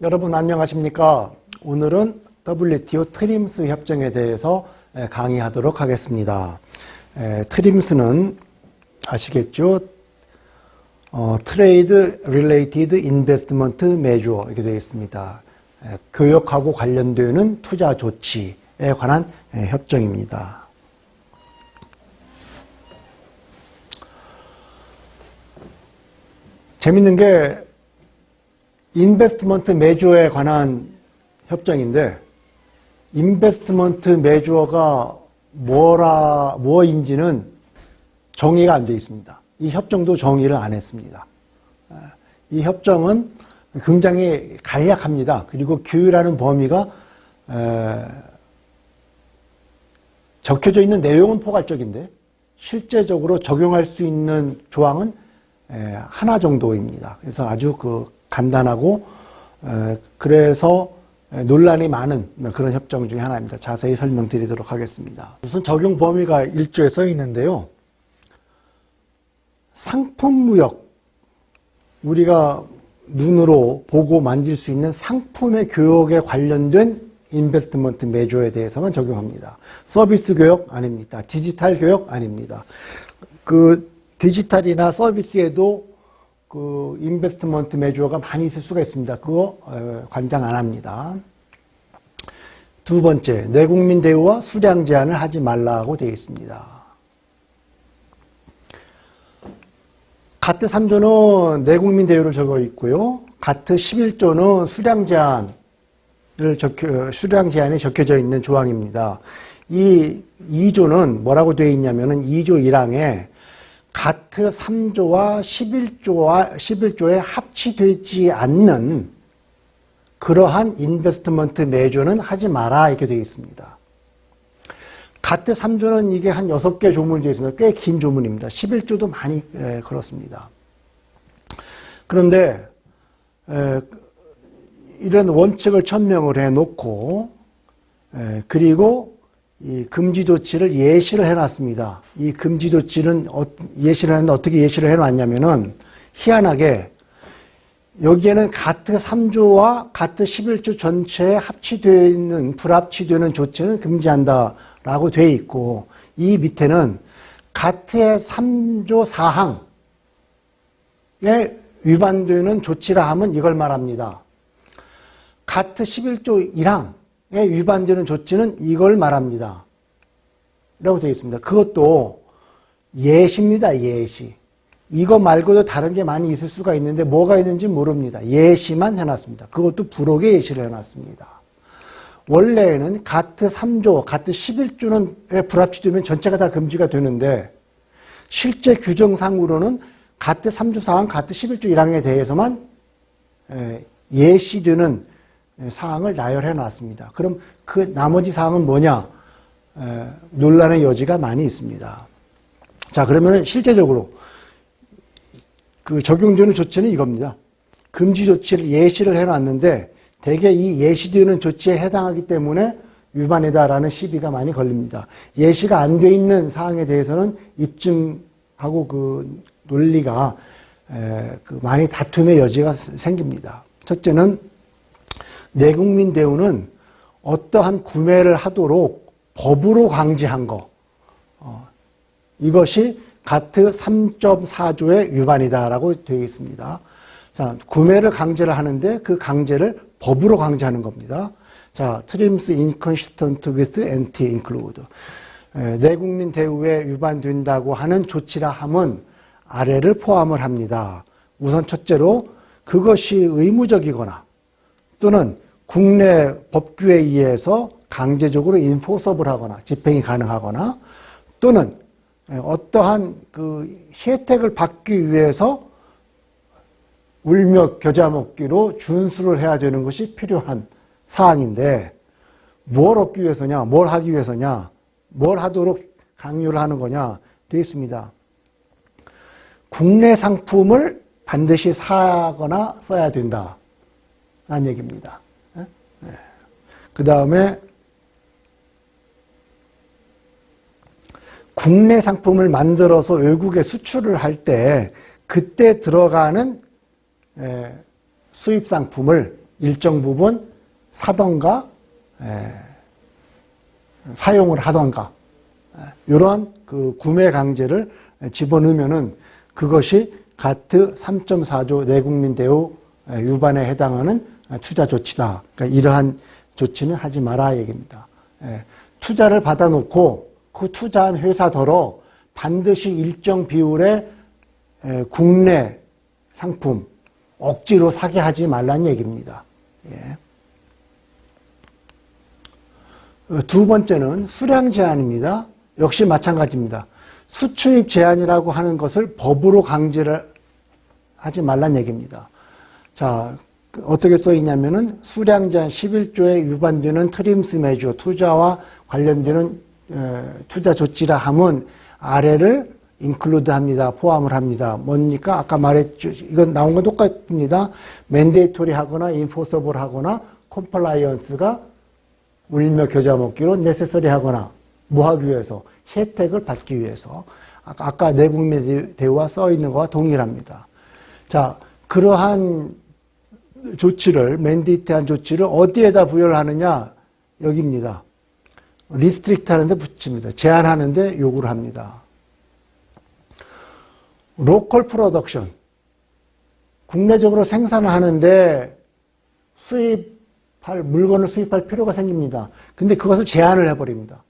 여러분 안녕하십니까? 오늘은 WTO 트림스 협정에 대해서 강의하도록 하겠습니다. 트림스는 아시겠죠? Trade Related Investment Measure 이렇게 되어 있습니다. 교역하고 관련되는 투자 조치에 관한 협정입니다. 재밌는 게 인베스트먼트 메주어에 관한 협정인데 인베스트먼트 메주어가 뭐인지는 정의가 안 되어 있습니다. 이 협정도 정의를 안 했습니다. 이 협정은 굉장히 간략합니다. 그리고 규율하는 범위가 적혀져 있는 내용은 포괄적인데 실제적으로 적용할 수 있는 조항은 하나 정도입니다. 그래서 아주 간단하고 그래서 논란이 많은 그런 협정 중에 하나입니다. 자세히 설명드리도록 하겠습니다. 우선 적용 범위가 1조에 써 있는데요. 상품 무역, 우리가 눈으로 보고 만질 수 있는 상품의 교역에 관련된 인베스트먼트 메주어에 대해서만 적용합니다. 서비스 교역 아닙니다. 디지털 교역 아닙니다. 디지털이나 서비스에도 인베스트먼트 메주어가 많이 있을 수가 있습니다. 그거 관장 안 합니다. 두 번째, 내국민 대우와 수량 제한을 하지 말라고 되어 있습니다. 가트 3조는 내국민 대우를 적어 있고요. 가트 11조는 수량 제한에 적혀져 있는 조항입니다. 이 2조는 뭐라고 되어 있냐면은 2조 1항에 가트 3조와 11조에 합치되지 않는 그러한 인베스트먼트 메주어는 하지 마라 이렇게 되어 있습니다. 가트 3조는 이게 한 6개 조문이 되어 있습니다. 꽤 긴 조문입니다. 11조도 많이 그렇습니다. 그런데 이런 원칙을 천명을 해놓고 그리고 이 금지 조치를 예시를 해놨습니다. 이 금지 조치는 예시를 했는데 어떻게 예시를 해놨냐면은 희한하게 여기에는 가트 3조와 가트 11조 전체에 합치되어 있는 불합치되는 조치는 금지한다라고 되어 있고 이 밑에는 가트의 3조 4항에 위반되는 조치라 하면 이걸 말합니다. 가트 11조 1항 에 위반되는 조치는 이걸 말합니다. 라고 되어 있습니다. 그것도 예시입니다. 예시. 이거 말고도 다른 게 많이 있을 수가 있는데 뭐가 있는지 모릅니다. 예시만 해놨습니다. 그것도 부록의 예시를 해놨습니다. 원래는 가트 3조, 가트 11조는 불합치되면 전체가 다 금지가 되는데 실제 규정상으로는 가트 3조 4항, 가트 11조 1항에 대해서만 예시되는 사항을 나열해 놨습니다. 그럼 그 나머지 사항은 뭐냐? 논란의 여지가 많이 있습니다. 자, 그러면 실제적으로 적용되는 조치는 이겁니다. 금지 조치를 예시를 해 놨는데 대개 이 예시되는 조치에 해당하기 때문에 위반이다라는 시비가 많이 걸립니다. 예시가 안 돼 있는 사항에 대해서는 입증하고 논리가 많이 다툼의 여지가 생깁니다. 첫째는 내국민 대우는 어떠한 구매를 하도록 법으로 강제한 거, 이것이 가트 3.4조의 위반이다라고 되어 있습니다. 자, 구매를 강제를 하는데 그 강제를 법으로 강제하는 겁니다. 자, Trims inconsistent with anti-include. 내국민 대우에 위반된다고 하는 조치라 함은 아래를 포함을 합니다. 우선 첫째로 그것이 의무적이거나 또는 국내 법규에 의해서 강제적으로 인포서블 하거나 집행이 가능하거나 또는 어떠한 혜택을 받기 위해서 울며 겨자 먹기로 준수를 해야 되는 것이 필요한 사항인데 뭘 얻기 위해서냐, 뭘 하기 위해서냐, 뭘 하도록 강요를 하는 거냐 되어 있습니다. 국내 상품을 반드시 사거나 써야 된다. 라는 얘기입니다. 그 다음에 국내 상품을 만들어서 외국에 수출을 할 때 그때 들어가는 수입 상품을 일정 부분 사던가 사용을 하던가 이러한 그 구매 강제를 집어넣으면은 그것이 가트 3.4조 내국민 대우 위반에 해당하는 투자 조치다. 그러니까 이러한 조치는 하지 마라 얘기입니다. 투자를 받아놓고 그 투자한 회사더러 반드시 일정 비율의 국내 상품 억지로 사게 하지 말라는 얘기입니다. 두 번째는 수량 제한입니다. 역시 마찬가지입니다. 수출입 제한이라고 하는 것을 법으로 강제를 하지 말란 얘기입니다. 자, 어떻게 써 있냐면은 수량 제한 11조에 위반되는 트림스 메저 투자와 관련되는 투자 조치라 함은 아래를 인클루드 합니다. 포함을 합니다. 뭡니까? 아까 말했죠. 이건 나온 건 똑같습니다. 맨데이토리 하거나 인포서블 하거나 컴플라이언스가 울며 겨자 먹기로 네세서리 하거나 뭐 하기 위해서 혜택을 받기 위해서 아까 내국민 대우와 써 있는 것과 동일합니다. 자, 그러한 조치를 맨데이트한 조치를 어디에다 부여를 하느냐 여기입니다. 리스트릭트 하는데 붙입니다. 제한하는데 요구를 합니다. 로컬 프로덕션 국내적으로 생산을 하는데 물건을 수입할 필요가 생깁니다. 근데 그것을 제한을 해버립니다.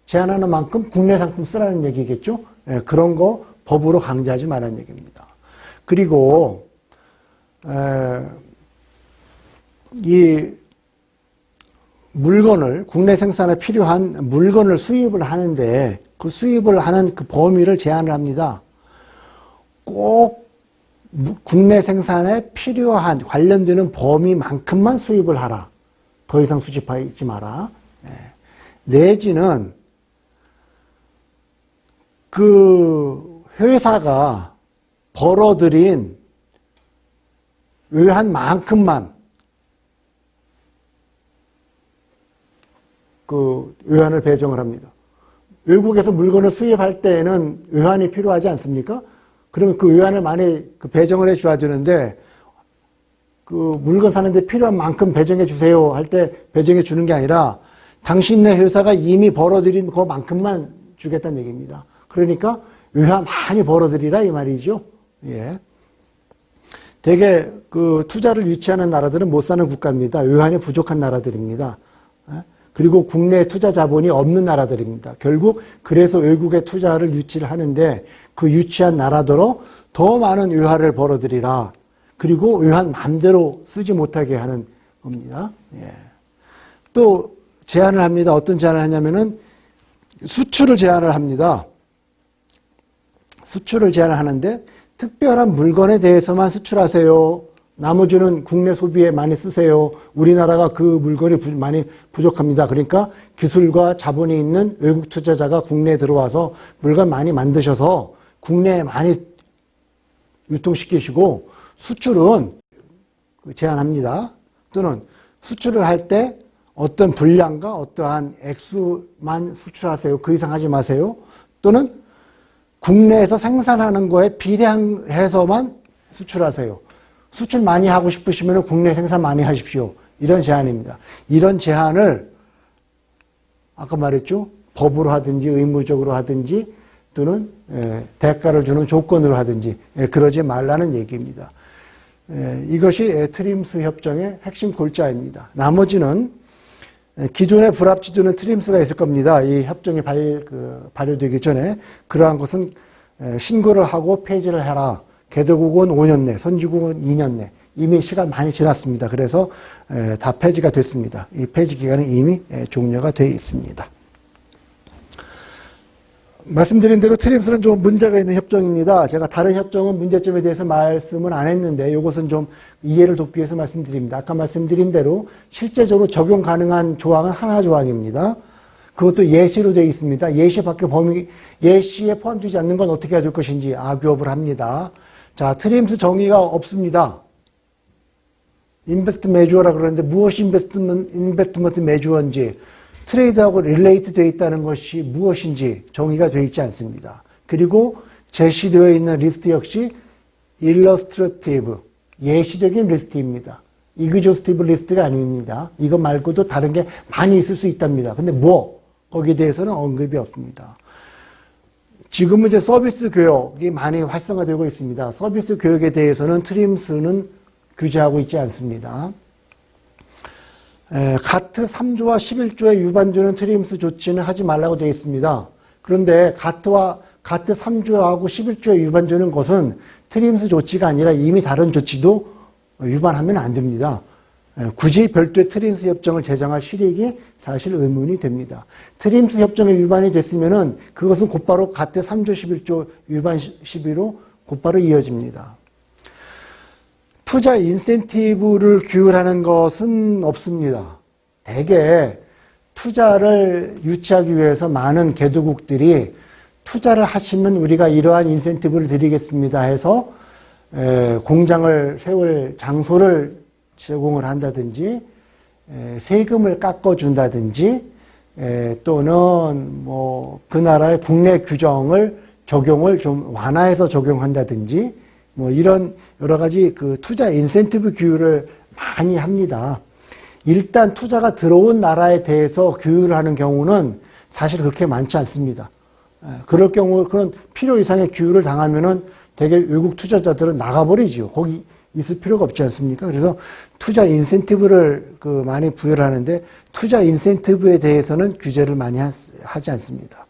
제한하는 만큼 국내 상품 쓰라는 얘기겠죠? 그런 거 법으로 강제하지 말라는 얘기입니다. 그리고 이 물건을 국내 생산에 필요한 물건을 수입을 하는데 그 수입을 하는 그 범위를 제한을 합니다. 꼭 국내 생산에 필요한 관련되는 범위만큼만 수입을 하라. 더 이상 수집하지 마라. 내지는 그 회사가 벌어들인 외환 만큼만 그 외환을 배정을 합니다. 외국에서 물건을 수입할 때에는 외환이 필요하지 않습니까? 그러면 그 외환을 많이 배정을 해줘야 되는데 그 물건 사는데 필요한 만큼 배정해 주세요 할 때 배정해 주는 게 아니라 당신네 회사가 이미 벌어들인 그만큼만 주겠다는 얘기입니다. 그러니까 외환 많이 벌어들이라 이 말이죠. 예. 대개 그 투자를 유치하는 나라들은 못 사는 국가입니다. 외환이 부족한 나라들입니다. 그리고 국내 투자 자본이 없는 나라들입니다. 결국 그래서 외국의 투자를 유치를 하는데 그 유치한 나라더러 더 많은 외화를 벌어들이라. 그리고 외환 마음대로 쓰지 못하게 하는 겁니다. 예. 또 제한을 합니다. 어떤 제한을 하냐면은 수출을 제한을 합니다. 수출을 제한을 하는데 특별한 물건에 대해서만 수출하세요. 나머지는 국내 소비에 많이 쓰세요. 우리나라가 그 물건이 많이 부족합니다. 그러니까 기술과 자본이 있는 외국 투자자가 국내에 들어와서 물건 많이 만드셔서 국내에 많이 유통시키시고 수출은 제한합니다. 또는 수출을 할 때 어떤 분량과 어떠한 액수만 수출하세요. 그 이상 하지 마세요. 또는 국내에서 생산하는 거에 비례해서만 수출하세요. 수출 많이 하고 싶으시면 국내 생산 많이 하십시오. 이런 제한입니다. 이런 제한을 아까 말했죠. 법으로 하든지 의무적으로 하든지 또는 대가를 주는 조건으로 하든지 그러지 말라는 얘기입니다. 이것이 트림스 협정의 핵심 골자입니다. 나머지는 기존에 불합치되는 트림스가 있을 겁니다. 이 협정이 발효되기 전에 그러한 것은 신고를 하고 폐지를 해라. 개도국은 5년 내, 선진국은 2년 내. 이미 시간 많이 지났습니다. 그래서 다 폐지가 됐습니다. 이 폐지 기간은 이미 종료가 되어 있습니다. 말씀드린 대로 트림스는 좀 문제가 있는 협정입니다. 제가 다른 협정은 문제점에 대해서 말씀을 안 했는데 이것은 좀 이해를 돕기 위해서 말씀드립니다. 아까 말씀드린 대로 실제적으로 적용 가능한 조항은 하나 조항입니다. 그것도 예시로 되어 있습니다. 예시 밖에 예시에 포함되지 않는 건 어떻게 해야 될 것인지 악유업을 합니다. 자, 트림스 정의가 없습니다. 인베스트 매주어라 그러는데 무엇이 인베스트먼트 매주어인지 트레이드하고 릴레이트 되어 있다는 것이 무엇인지 정의가 되어 있지 않습니다. 그리고 제시되어 있는 리스트 역시 일러스트레이티브, 예시적인 리스트입니다. 이그조스티브 리스트가 아닙니다. 이거 말고도 다른 게 많이 있을 수 있답니다. 근데 거기에 대해서는 언급이 없습니다. 지금은 이제 서비스 교육이 많이 활성화되고 있습니다. 서비스 교육에 대해서는 트림스는 규제하고 있지 않습니다. 가트 3조와 11조에 위반되는 트림스 조치는 하지 말라고 되어 있습니다. 그런데 가트 3조하고 11조에 위반되는 것은 트림스 조치가 아니라 이미 다른 조치도 위반하면 안 됩니다. 굳이 별도의 트림스 협정을 제정할 실익이 사실 의문이 됩니다. 트림스 협정에 위반이 됐으면은 그것은 곧바로 가트 3조 11조 위반 시비로 곧바로 이어집니다. 투자 인센티브를 규율하는 것은 없습니다. 대개 투자를 유치하기 위해서 많은 개도국들이 투자를 하시면 우리가 이러한 인센티브를 드리겠습니다 해서 공장을 세울 장소를 제공을 한다든지 세금을 깎아준다든지 또는 뭐 그 나라의 국내 규정을 적용을 좀 완화해서 적용한다든지 뭐 이런 여러 가지 그 투자 인센티브 규율을 많이 합니다. 일단 투자가 들어온 나라에 대해서 규율을 하는 경우는 사실 그렇게 많지 않습니다. 그럴 경우 그런 필요 이상의 규율을 당하면은 되게 외국 투자자들은 나가버리죠. 거기 있을 필요가 없지 않습니까? 그래서 투자 인센티브를 많이 부여를 하는데 투자 인센티브에 대해서는 규제를 많이 하지 않습니다.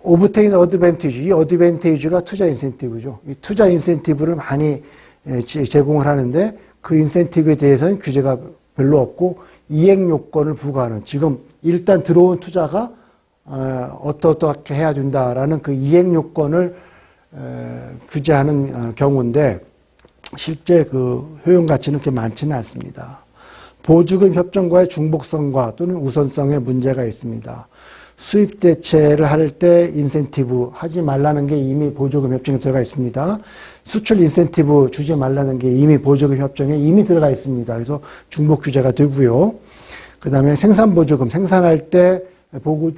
오브테인 어드밴티지, 이 어드밴티지가 투자 인센티브죠. 이 투자 인센티브를 많이 제공을 하는데 그 인센티브에 대해서는 규제가 별로 없고 이행 요건을 부과하는 지금 일단 들어온 투자가 어떻게 해야 된다라는 그 이행 요건을 규제하는 경우인데 실제 그 효용 가치는 그렇게 많지는 않습니다. 보조금 협정과의 중복성과 또는 우선성에 문제가 있습니다. 수입 대체를 할 때 인센티브 하지 말라는 게 이미 보조금 협정에 들어가 있습니다. 수출 인센티브 주지 말라는 게 이미 보조금 협정에 이미 들어가 있습니다. 그래서 중복 규제가 되고요. 그 다음에 생산 보조금, 생산할 때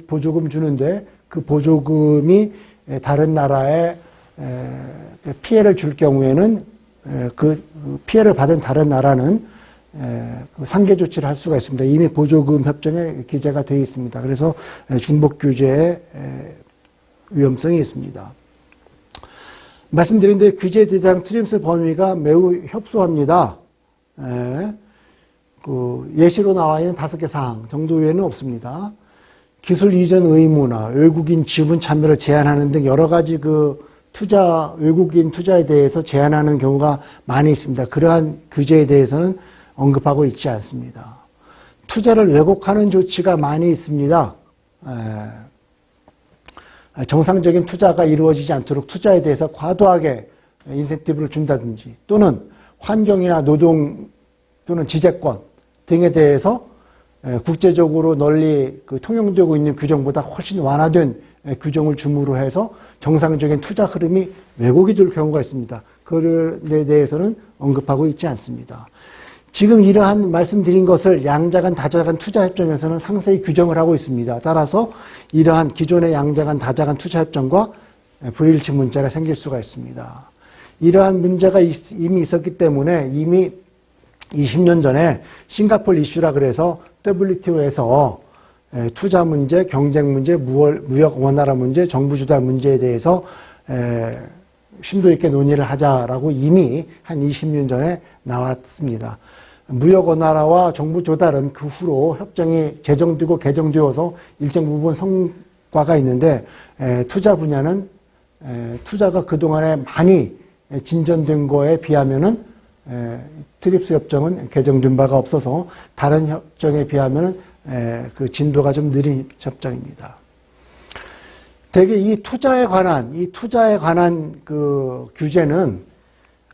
보조금 주는데 그 보조금이 다른 나라에 피해를 줄 경우에는 그 피해를 받은 다른 나라는 상계 조치를 할 수가 있습니다. 이미 보조금 협정에 기재가 되어 있습니다. 그래서 중복 규제의 위험성이 있습니다. 말씀드린 대로 규제 대상 트림스 범위가 매우 협소합니다. 예시로 나와 있는 5개 사항 정도 외에는 없습니다. 기술 이전 의무나 외국인 지분 참여를 제한하는 등 여러 가지 외국인 투자에 대해서 제한하는 경우가 많이 있습니다. 그러한 규제에 대해서는 언급하고 있지 않습니다. 투자를 왜곡하는 조치가 많이 있습니다. 정상적인 투자가 이루어지지 않도록 투자에 대해서 과도하게 인센티브를 준다든지 또는 환경이나 노동 또는 지재권 등에 대해서 국제적으로 널리 통용되고 있는 규정보다 훨씬 완화된 규정을 줌으로 해서 정상적인 투자 흐름이 왜곡이 될 경우가 있습니다. 그에 대해서는 언급하고 있지 않습니다. 지금 이러한 말씀드린 것을 양자간 다자간 투자협정에서는 상세히 규정을 하고 있습니다. 따라서 이러한 기존의 양자간 다자간 투자협정과 불일치 문제가 생길 수가 있습니다. 이러한 문제가 이미 있었기 때문에 이미 20년 전에 싱가포르 이슈라 그래서 WTO에서 투자 문제, 경쟁 문제, 무역 원활화 문제, 정부 주달 문제에 대해서 심도 있게 논의를 하자라고 이미 한 20년 전에 나왔습니다. 무역 원활화와 정부 조달은 그 후로 협정이 제정되고 개정되어서 일정 부분 성과가 있는데 투자 분야는 투자가 그동안에 많이 진전된 거에 비하면은 트립스 협정은 개정된 바가 없어서 다른 협정에 비하면은 그 진도가 좀 느린 협정입니다. 대개 이 투자에 관한 그 규제는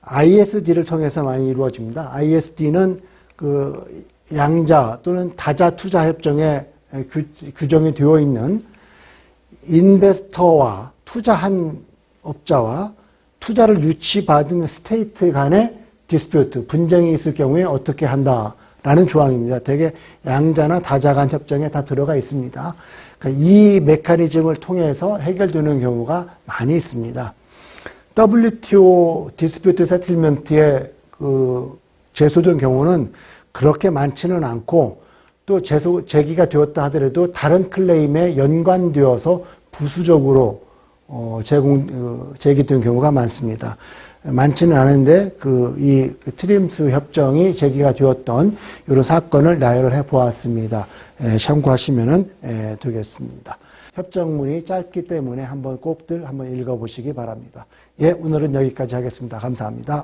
ISD를 통해서 많이 이루어집니다. ISD는 그 양자 또는 다자 투자 협정에 규정이 되어 있는 인베스터와 투자한 업자와 투자를 유치받은 스테이트 간의 디스퓨트, 분쟁이 있을 경우에 어떻게 한다라는 조항입니다. 대개 양자나 다자 간 협정에 다 들어가 있습니다. 그러니까 이 메커니즘을 통해서 해결되는 경우가 많이 있습니다. WTO 디스퓨트 세틀먼트에 제소된 경우는 그렇게 많지는 않고 또 제기가 되었다 하더라도 다른 클레임에 연관되어서 부수적으로 제기된 경우가 많습니다. 많지는 않은데 이 트림스 협정이 제기가 되었던 이런 사건을 나열을 해 보았습니다. 참고하시면 되겠습니다. 협정문이 짧기 때문에 꼭들 한번 읽어보시기 바랍니다. 예, 오늘은 여기까지 하겠습니다. 감사합니다.